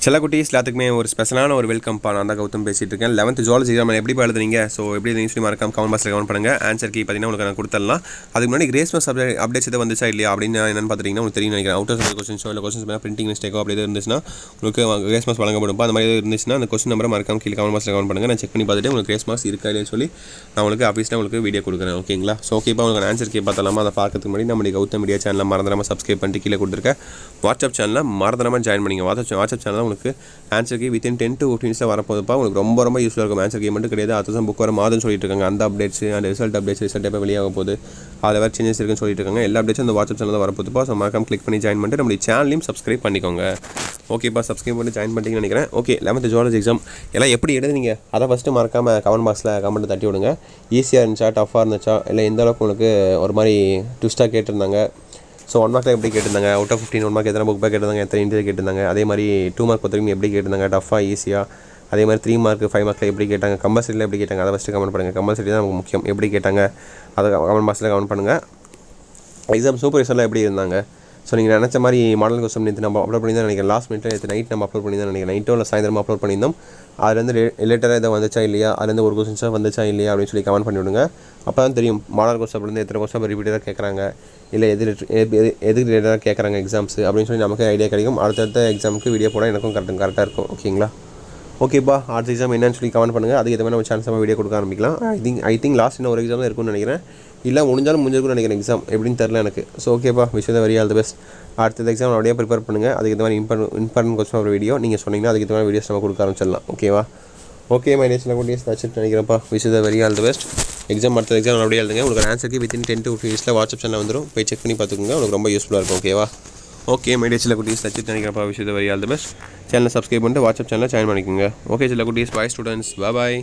செல்லக்குட்டீஸ் எல்லாத்துக்குமே ஒரு ஸ்பெஷலான ஒரு வெல்கம்ப்பா. நான் தான் கௌதம் பேசிகிட்டு இருக்கேன். 11th ஜுவாலஜி எக்ஸாம் எப்படி எழுதுறீங்க, ஸோ எப்படி சொல்லி மறக்காம கமெண்ட் பாக்ஸில் கமெண்ட் பண்ணுங்கள். ஆன்சர் கீ பார்த்தீங்கன்னா உங்களுக்கு நான் கொடுத்துடலாம். அதுக்கு முன்னாடி கிரேஸ்மஸ் அப்டேட்ஸ் எதாவது வந்துச்சா இல்லையா அப்படின்னு என்னென்னு பார்த்துட்டிங்கன்னா உங்களுக்கு தெரியும் நினைக்கிறேன். அவுட் ஆஃப் கொஸ்டின்ஸோ இல்லை கொஸ்டின்ஸ் மேலே பிரிண்டிங் மிஸ்டேக்கோ அப்படி எதாவது இருந்துச்சுன்னா உங்களுக்கு கிரேஸ்மஸ் வழங்கப்படும். அந்த மாதிரி இருந்துச்சுன்னா அந்த கொஸ்டின் நம்பரை மறக்காம கீழே கமெண்ட் பாக்ஸில் கமெண்ட் பண்ணுங்கள். நான் செக் பண்ணி பார்த்துட்டு உங்களுக்கு கிரேஸ்மஸ் இருக்கா இல்லைன்னு சொல்லி நான் உங்களுக்கு ஆஃபீஸில் உங்களுக்கு வீடியோ கொடுக்குறேன். ஓகேங்களா? ஸோ ஓகேப்பா, உங்களுக்கு ஆன்சர் கீ பார்த்தலாமா? அதை பார்க்கறதுக்கு முன்னாடி நம்மளுடைய கௌதம் மீடியா சேனலில் மறந்துடாமல் சப்ஸ்கிரைப் பண்ணிட்டு கீழே கொடுத்துருக்கேன். வாட்ஸ்அப் சேனலில் மறந்துடாமல் ஜாயின் பண்ணிங்க. வாட்ஸ்அப் சேனலில் உங்களுக்கு ஆன்சர் கீ வித்தின் 10 to 15 மினிட்ஸில் வரப்போதுப்பா. உங்களுக்கு ரொம்ப யூஸ்ஃபுல்லாக இருக்கும். ஆன்சர் கீ மட்டும் கிடையாது, அடுத்த புக் வர மாதம் சொல்லிட்டு இருக்காங்க. அந்த அப்டேட்ஸ் அந்த ரிசல்ட் எப்போ வெளியாக போகுது, அதில் வேறு சேஞ்சஸ் இருக்குன்னு சொல்லிட்டு இருக்காங்க. எல்லா அப்டேட்ஸும் அந்த வாட்ஸ்அப் சேனலில் வரப்போதுப்பா. ஸோ மறக்காம கிளிக் பண்ணி ஜாயின் பண்ணிட்டு நம்மளுடைய சேனலையும் சப்ஸ்கிரைப் பண்ணிக்கோங்க. ஓகேப்பா, சப்ஸ்கிரைப் பண்ணி ஜாயின் பண்ணிட்டீங்கன்னு நினைக்கிறேன். ஓகே, 11th ஜுவாலஜி எக்ஸாம் எல்லாம் எப்படி எழுதுனீங்க அதை ஃபஸ்ட்டு மறக்காமல் கமெண்ட் பாக்ஸில் கமெண்ட் தட்டி விடுங்க. ஈஸியாக இருந்துச்சா, டஃப்பாக இருந்துச்சா, இல்லை எந்த அளவுக்கு உங்களுக்கு ஒரு மாதிரி ட்விஸ்ட்டாக கேட்டிருந்தாங்க. ஸோ 1 மார்க்கில் எப்படி கேட்டிருந்தாங்க, அவுட் ஆஃப் 15 1 மார்க் எத்தனை புக் பேக் கேட்டிருந்தாங்க, எத்தனை இன்டர்வியூ கேட்டிருந்தாங்க. அதே மாதிரி 2 மார்க் பொறுத்தவரைக்கும் எப்படி கேட்டிருந்தாங்க, டஃப்பாக ஈஸியாக. அதே மாதிரி 3 மார்க் 5 மார்க்கில் எப்படி கேட்டாங்க, கம்பல்சரியில் எப்படி கேட்டாங்க, அதை ஃபஸ்ட்டு கமெண்ட் பண்ணுங்கள். கம்பல்சரி தான் நமக்கு முக்கியம். எப்படி கேட்டாங்க அதை கமெண்ட் பாக்ஸில் கமெண்ட் பண்ணுங்கள். எக்ஸாம் சூப்பர்வைசர்லாம் எப்படி இருந்தாங்க. ஸோ நீங்கள் நினச்ச மாதிரி மாடல் கொஸ்டின் நேற்று நம்ம அப்லோட் பண்ணி தான் நினைக்கிறேன். லாஸ்ட் மினிட்ல நேற்று நைட் நம்ம அப்லோட் பண்ணி தான் நினைக்கிறேன். நைட்டோ இல்லை சாயந்தரமாக அப்லோட் பண்ணியிருந்தோம். அதுலேருந்து ரிலேட்டடாக எதாவது வந்துச்சா இல்லையா, அதுலேருந்து ஒரு கொஸ்டின்ஸாக வந்துச்சா இல்லையா அப்படின்னு சொல்லி கமெண்ட் பண்ணி விடுங்க. அப்போ தான் தெரியும் மாடல் கொஸ்டின்லேருந்து எத்தனை கொஸ்டின் ரிப்பீட்டடாக கேட்குறாங்க, இல்லை எதுக்கு ரிலேட்டடாக கேட்குறாங்க எக்ஸாம்ஸ் அப்படின்னு சொல்லி நமக்கு ஐடியா கிடைக்கும். அடுத்தடுத்த எக்ஸாமுக்கு வீடியோ போட எனக்கும் கரெக்டாக இருக்கும். ஓகேங்களா? ஓகேப்பா, அடுத்த எக்ஸாம் என்னன்னு சொல்லி கமெண்ட் பண்ணுங்கள். அதுக்கு எதுவுமே நம்ம சான்ஸ் வீடியோ கொடுக்க ஆரம்பிக்கலாம். ஐ திங்க் லாஸ்ட் இன்னும் ஒரு எக்ஸாம் தான் இருக்கும்னு நினைக்கிறேன். இல்லை முடிஞ்சிருக்கும்னு நினைக்கிறேன் எக்ஸாம், எப்படின்னு தெரில எனக்கு. ஸோ ஓகேப்பா, wish the very all the best. அடுத்த எக்ஸாம் அப்படியே ப்ரிப்பேர் பண்ணுங்கள். அதுக்கு இந்த மாதிரி இம்பார்ட்டன்ட் கொஸ்டின் ஒரு வீடியோ நீங்கள் சொன்னீங்கன்னா அதுக்கு இந்த மாதிரி வீடியோஸ் நம்ம கொடுக்க ஆரம்பிச்சிடலாம். ஓகேவா? ஓகே மை டேஸில் கூடிய வச்சுட்டு நினைக்கிறேன்ப்பா. Wish the very all the best. அடுத்த எக்ஸாம் அப்படியே எழுதுங்க. உங்களுக்கு ஆன்சருக்கு வித்தின் 10 to 15 மினிட்ஸில் வாட்ஸ்அப் சேனல் வந்துடும். போய் செக் பண்ணி பார்த்துக்கோங்க. உங்களுக்கு ரொம்ப யூஸ்ஃபுல்லாக இருக்கும். ஓகேவா? ஓகே மை டேஸில் குட்டீஸ் வச்சுட்டு நினைக்கிறப்பா. Wish the very all the best. சேனலை சப்ஸ்கிரைப் பண்ணிட்டு வாட்ஸ்அப் சேனலில் ஜாயின் பண்ணிக்கோங்க. ஓகே சில குட்டீஸ், பாய் ஸ்டூடெண்ட்ஸ், பாய்.